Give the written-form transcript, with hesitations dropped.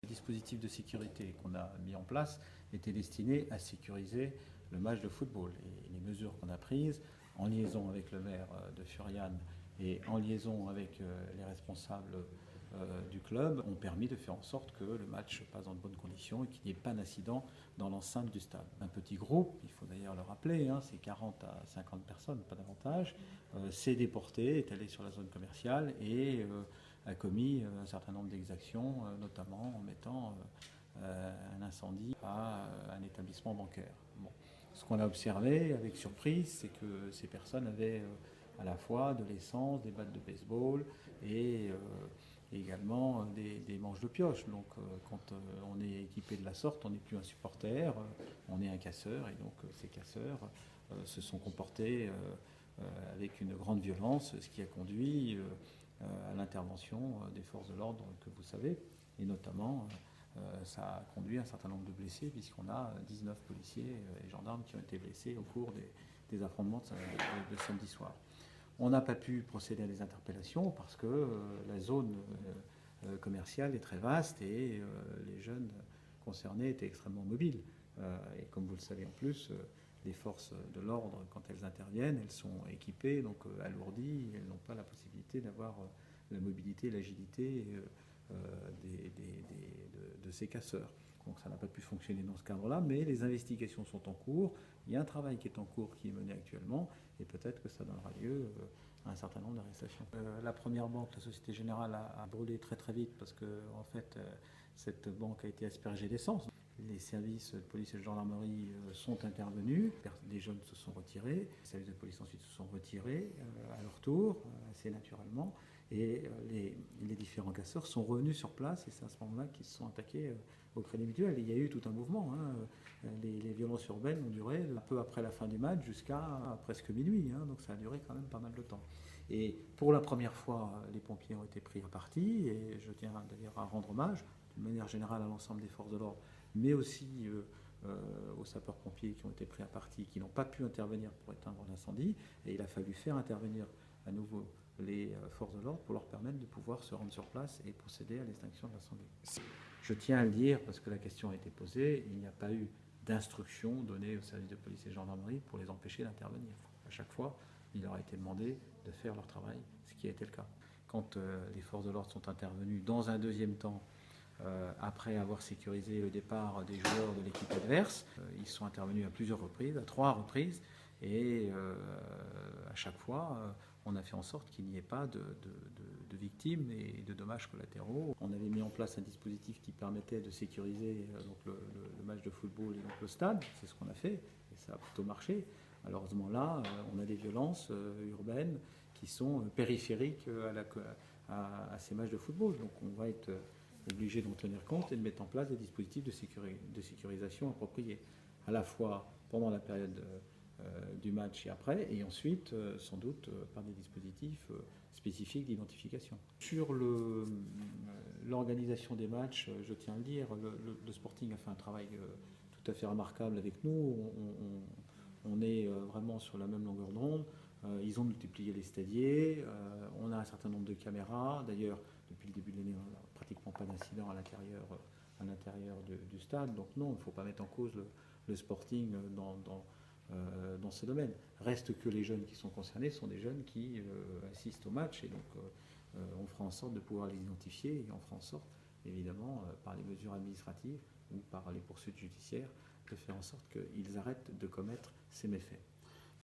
Le dispositif de sécurité qu'on a mis en place était destiné à sécuriser le match de football. Et les mesures qu'on a prises, en liaison avec le maire de Furiane et en liaison avec les responsables du club, ont permis de faire en sorte que le match passe dans de bonnes conditions et qu'il n'y ait pas d'incident dans l'enceinte du stade. Un petit groupe, il faut d'ailleurs le rappeler, c'est 40 à 50 personnes, pas davantage, s'est déporté, est allé sur la zone commerciale et a commis un certain nombre d'exactions, notamment en mettant un incendie à un établissement bancaire. Bon. Ce qu'on a observé avec surprise, c'est que ces personnes avaient à la fois de l'essence, des battes de baseball et également des manches de pioche. Donc quand on est équipé de la sorte, on n'est plus un supporter, on est un casseur, et donc ces casseurs se sont comportés avec une grande violence, ce qui a conduit à l'intervention des forces de l'ordre que vous savez, et notamment ça a conduit à un certain nombre de blessés, puisqu'on a 19 policiers et gendarmes qui ont été blessés au cours des affrontements de samedi soir. On n'a pas pu procéder à des interpellations parce que la zone commerciale est très vaste et les jeunes concernés étaient extrêmement mobiles. Et comme vous le savez en plus, les forces de l'ordre, quand elles interviennent, elles sont équipées, donc alourdies, elles n'ont pas la possibilité d'avoir la mobilité et l'agilité de ces casseurs. Donc ça n'a pas pu fonctionner dans ce cadre-là, mais les investigations sont en cours. Il y a un travail qui est en cours, qui est mené actuellement, et peut-être que ça donnera lieu à un certain nombre d'arrestations. La première banque, la Société Générale, a brûlé très très vite parce que en fait, cette banque a été aspergée d'essence. Les services de police et de gendarmerie sont intervenus, des jeunes se sont retirés, les services de police ensuite se sont retirés à leur tour, assez naturellement, et les différents casseurs sont revenus sur place, et c'est à ce moment-là qu'ils se sont attaqués au Crédit Mutuel. Il y a eu tout un mouvement. Les violences urbaines ont duré un peu après la fin du match jusqu'à presque minuit, donc ça a duré quand même pas mal de temps. Et pour la première fois, les pompiers ont été pris à partie, et je tiens d'ailleurs à rendre hommage, de manière générale, à l'ensemble des forces de l'ordre, mais aussi aux sapeurs-pompiers qui ont été pris à partie, qui n'ont pas pu intervenir pour éteindre l'incendie, et il a fallu faire intervenir à nouveau les forces de l'ordre pour leur permettre de pouvoir se rendre sur place et procéder à l'extinction de l'incendie. Je tiens à le dire parce que la question a été posée, il n'y a pas eu d'instruction donnée aux services de police et de gendarmerie pour les empêcher d'intervenir. À chaque fois, il leur a été demandé de faire leur travail, ce qui a été le cas. Quand les forces de l'ordre sont intervenues dans un deuxième temps, après avoir sécurisé le départ des joueurs de l'équipe adverse, ils sont intervenus à plusieurs reprises, à 3 reprises, et à chaque fois, on a fait en sorte qu'il n'y ait pas de victimes et de dommages collatéraux. On avait mis en place un dispositif qui permettait de sécuriser donc le match de football et donc le stade, c'est ce qu'on a fait, et ça a plutôt marché. Malheureusement là, on a des violences urbaines qui sont périphériques à ces matchs de football, donc on va être obligé d'en tenir compte et de mettre en place des dispositifs de sécurisation appropriés, à la fois pendant la période du match et après, et ensuite sans doute par des dispositifs spécifiques d'identification. Sur l'organisation des matchs, je tiens à le dire, le Sporting a fait un travail tout à fait remarquable avec nous. On est vraiment sur la même longueur d'onde. Ils ont multiplié les stadiers, on a un certain nombre de caméras. D'ailleurs, depuis le début de l'année, on n'a pratiquement pas d'incident à l'intérieur du stade. Donc non, il ne faut pas mettre en cause le Sporting dans ce domaine. Reste que les jeunes qui sont concernés sont des jeunes qui assistent au match, et donc on fera en sorte de pouvoir les identifier, et on fera en sorte, évidemment, par les mesures administratives ou par les poursuites judiciaires, de faire en sorte qu'ils arrêtent de commettre ces méfaits.